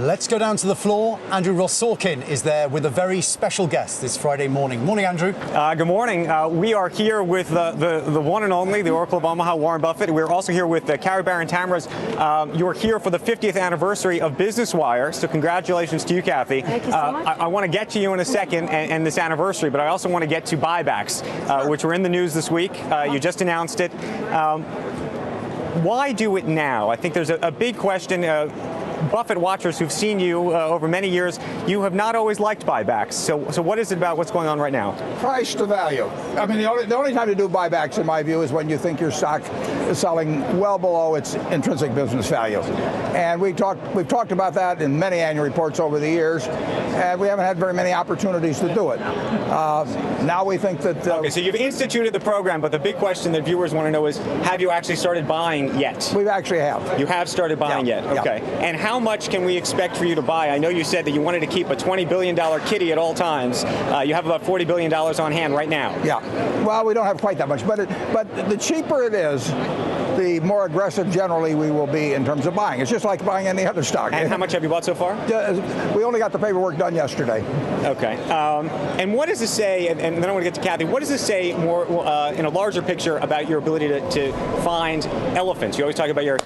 Let's go down to the floor. Andrew Ross-Sorkin is there with a very special guest this Friday morning. Morning, Andrew. Good morning. We are here with the one and only, the Oracle of Omaha, Warren Buffett. We're also here with Carrie Barron-Tamras. You're here for the 50th anniversary of Business Wire, so congratulations to you, Kathy. Thank you so much. I want to get to you in a second and this anniversary, but I also want to get to buybacks, which were in the news this week. You just announced it. Why do it now? I think there's a big question. Buffett watchers who've seen you over many years, you have not always liked buybacks. So what is it about what's going on right now? Price to value. I mean, the only time to do buybacks, in my view, is when you think your stock is selling well below its intrinsic business value. And we've talked about that in many annual reports over the years, and we haven't had very many opportunities to do it. Now we think that... Okay, so you've instituted the program, but the big question that viewers want to know is, have you actually started buying yet? We actually have. You have started buying yet? Okay. Yeah. And how much can we expect for you to buy? I know you said that you wanted to keep a $20 billion kitty at all times. You have about $40 billion on hand right now. Yeah. Well, we don't have quite that much, but the cheaper it is, the more aggressive generally we will be in terms of buying. It's just like buying any other stock. And how much have you bought so far? We only got the paperwork done yesterday. Okay. And what does this say, and then I want to get to Kathy, what does this say more in a larger picture about your ability to find elephants? You always talk about your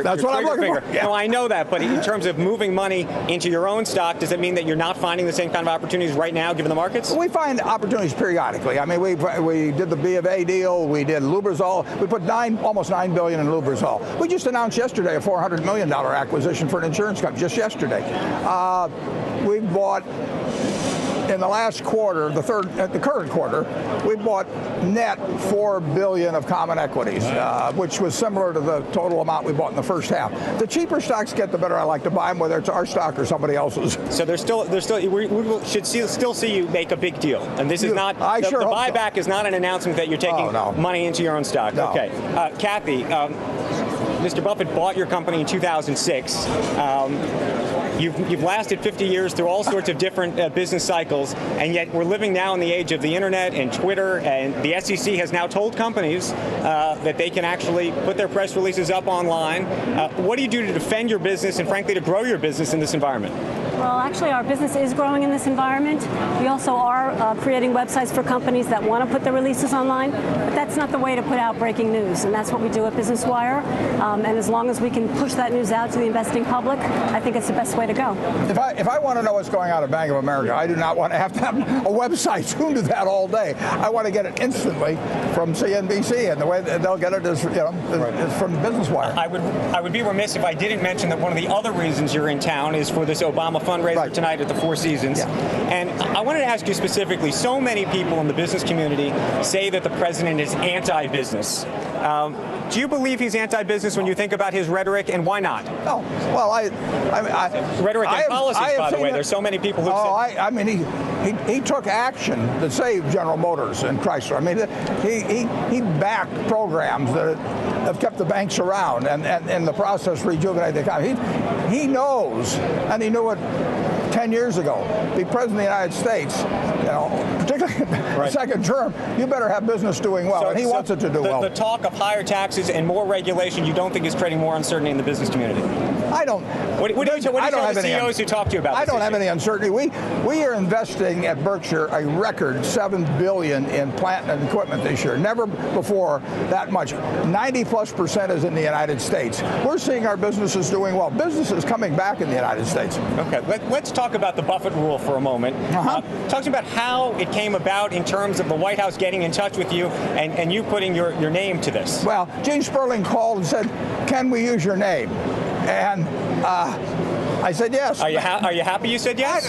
That's what I'm looking finger. for. Yeah. No, I know that, but in terms of moving money into your own stock, does it mean that you're not finding the same kind of opportunities right now, given the markets? We find opportunities periodically. I mean, we did the B of A deal. We did Lubrizol. We put almost $9 billion in Lubrizol. We just announced yesterday a $400 million acquisition for an insurance company, just yesterday. We bought, in the last quarter, the current quarter, we bought net $4 billion of common equities, which was similar to the total amount we bought in the first half. The cheaper stocks get, the better I like to buy them, whether it's our stock or somebody else's. So we should still see you make a big deal. And this is not, the buyback is not an announcement that you're taking money into your own stock. No. Okay. Kathy, Mr. Buffett bought your company in 2006. You've lasted 50 years through all sorts of different business cycles, and yet we're living now in the age of the internet and Twitter, and the SEC has now told companies that they can actually put their press releases up online. What do you do to defend your business and, frankly, to grow your business in this environment? Well, actually, our business is growing in this environment. We also are creating websites for companies that want to put their releases online, but that's not the way to put out breaking news, and that's what we do at Business Wire. And as long as we can push that news out to the investing public, I think it's the best way to go. If I want to know what's going on at Bank of America, I do not want to have a website tuned to that all day. I want to get it instantly from CNBC, and the way they'll get it is, is from Business Wire. I would be remiss if I didn't mention that one of the other reasons you're in town is for this Obama fundraiser tonight at the Four Seasons. Yeah. And I wanted to ask you specifically, so many people in the business community say that the president is anti-business. Do you believe he's anti-business when you think about his rhetoric, and why not? Oh, well, rhetric and policies, by the way. There's so many people who I mean, he took action to save General Motors and Chrysler. I mean, he backed programs that have kept the banks around and in the process rejuvenate the economy. He knows, and he knew it 10 years ago. Be president of the United States, particularly the second term, you better have business doing well, and he wants it to do well. The talk of higher taxes and more regulation, you don't think is creating more uncertainty in the business community? I don't. What do you tell the CEOs who talk to you about this? I don't have any uncertainty. We are investing at Berkshire a record $7 billion in plant and equipment this year. Never before that much. 90+% is in the United States. We're seeing our businesses doing well. Business is coming back in the United States. Okay, let's talk about the Buffett rule for a moment. Talk about how it came about in terms of the White House getting in touch with you and you putting your name to this. Well, Gene Sperling called and said, "Can we use your name?" And I said yes. Are you happy you said yes?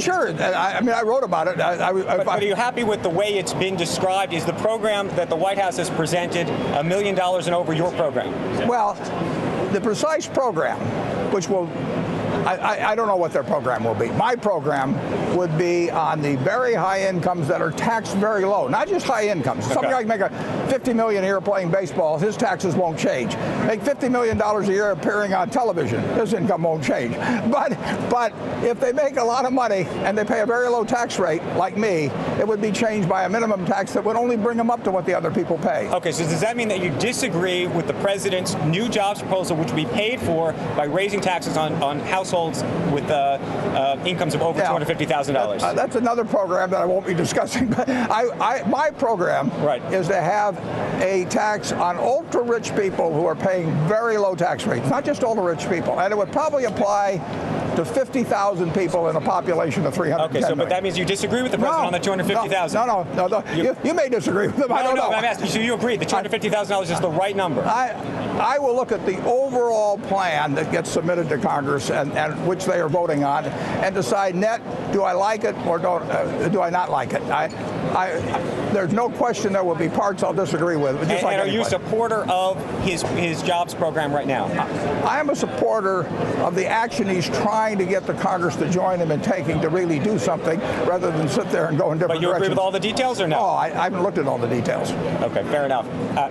Sure. I mean, I wrote about it. But are you happy with the way it's been described? Is the program that the White House has presented $1 million and over your program? Well, the precise program, which will... I don't know what their program will be. My program would be on the very high incomes that are taxed very low, not just high incomes. Okay. Somebody like make a $50 million a year playing baseball, his taxes won't change. Make $50 million a year appearing on television, his income won't change. But if they make a lot of money and they pay a very low tax rate, like me, it would be changed by a minimum tax that would only bring them up to what the other people pay. Okay, so does that mean that you disagree with the president's new jobs proposal, which would be paid for by raising raising taxes on households with incomes of over $250,000. That's another program that I won't be discussing. But my program is to have a tax on ultra-rich people who are paying very low tax rates, not just ultra-rich people. And it would probably apply to 50,000 people in a population of 310 Okay, million. But that means you disagree with the president on the 250,000. No. You may disagree with him. I don't know. I'm asking you, so you agree the $250,000 is the right number? I will look at the overall plan that gets submitted to Congress and which they are voting on and decide net, do I like it or do I not like it? There's no question there will be parts I'll disagree with. Just and are you a supporter of his jobs program right now? I am a supporter of the action he's trying to get the Congress to join him in taking to really do something rather than sit there and go in different directions. But you agree with all the details or no? Oh, I haven't looked at all the details. Okay, fair enough.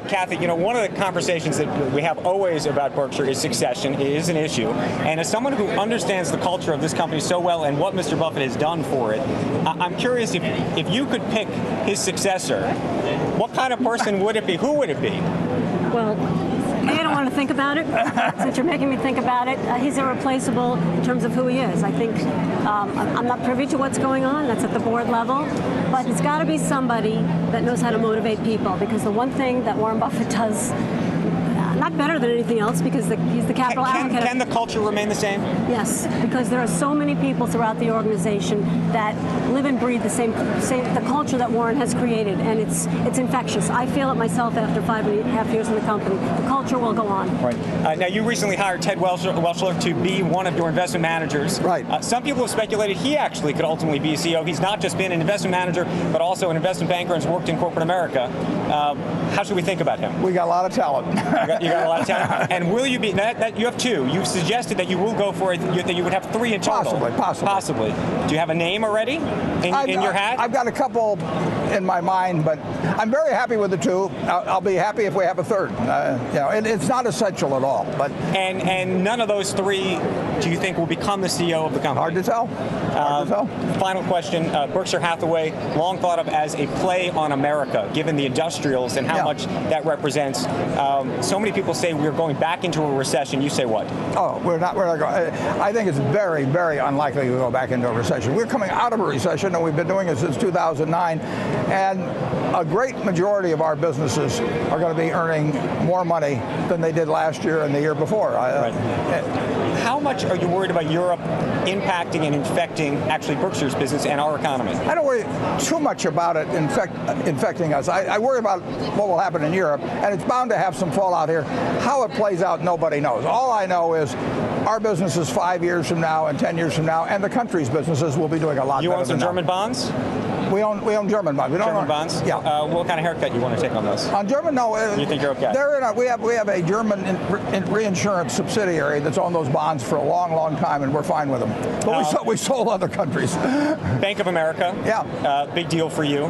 Kathy, one of the conversations that we have always about Berkshire is succession. It is an issue. And as someone who understands the culture of this company so well and what Mr. Buffett has done for it, I'm curious if you could pick his successor, what kind of person would it be? Who would it be? Well, I don't want to think about it. Since you're making me think about it, he's irreplaceable in terms of who he is. I think I'm not privy to what's going on. That's at the board level. But it's got to be somebody that knows how to motivate people, because the one thing that Warren Buffett does, not better than anything else, because he's the capital allocator. Can the culture remain the same? Yes, because there are so many people throughout the organization that live and breathe the culture that Warren has created, and it's infectious. I feel it myself after 5.5 years in the company. The culture will go on. Right. Now, you recently hired Ted Welschler to be one of your investment managers. Right. Some people have speculated he actually could ultimately be a CEO. He's not just been an investment manager, but also an investment banker and has worked in corporate America. How should we think about him? We got a lot of talent. You got a lot of talent. And will you be, you have two. You've suggested that you will go for it, that you would have three in total. Possibly. Do you have a name already in your hat? I've got a couple in my mind, but I'm very happy with the two. I'll be happy if we have a third. It's not essential at all. But and none of those three, do you think, will become the CEO of the company? Hard to tell. Final question. Berkshire Hathaway, long thought of as a play on America, given the industrials and how much that represents. So many people say we're going back into a recession. You say what? Oh, we're not going. I think it's very, very unlikely to go back into a recession. We're coming out of a recession, and we've been doing it since 2009. And a great majority of our businesses are going to be earning more money than they did last year and the year before. How much are you worried about Europe impacting and infecting actually Berkshire's business and our economy? I don't worry too much about it infecting us. I worry about what will happen in Europe, and it's bound to have some fallout here. How it plays out, nobody knows. All I know is our businesses 5 years from now and 10 years from now, and the country's businesses will be doing a lot better. You own some German bonds? We own German bonds. We don't German bonds? Yeah. What kind of haircut you want to take on those? On German, no. You think you're okay? We have a German reinsurance subsidiary that's owned those bonds for a long, long time, and we're fine with them. But we sold other countries. Bank of America. Yeah. Big deal for you.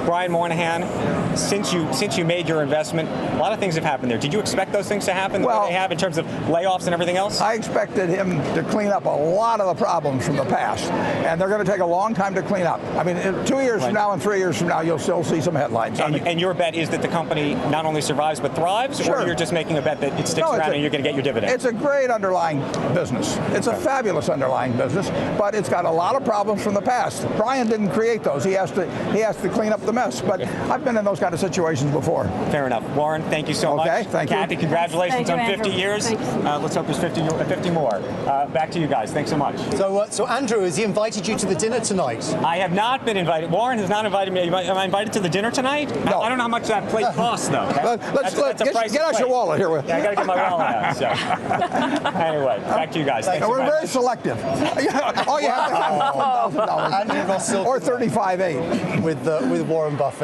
Brian Moynihan, since you made your investment, a lot of things have happened there. Did you expect those things to happen the way they have in terms of layoffs and everything else? I expected him to clean up a lot of the problems from the past, and they're going to take a long time to clean up. I mean, 2 years from now and 3 years from now, you'll still see some headlines. And your bet is that the company not only survives but thrives, or you're just making a bet that it sticks around and you're going to get your dividend? It's a great underlying business. It's a fabulous underlying business, but it's got a lot of problems from the past. Brian didn't create those. He has to clean up the mess. But I've been in those kind of situations before. Fair enough. Warren, thank you so much. Okay, thank you. Kathy, congratulations on 50 years. Let's hope there's 50 more. Back to you guys. Thanks so much. So Andrew, has he invited you to the dinner tonight? I have not been invited. Warren has not invited me. Am I invited to the dinner tonight? No. I don't know how much that plate costs, though. Get out your wallet here. Yeah, I got to get my wallet out. So. Anyway, back to you guys. We're very selective. All you have to have is $1,000. Andrew Ross or 35.8 with Warren Buffett.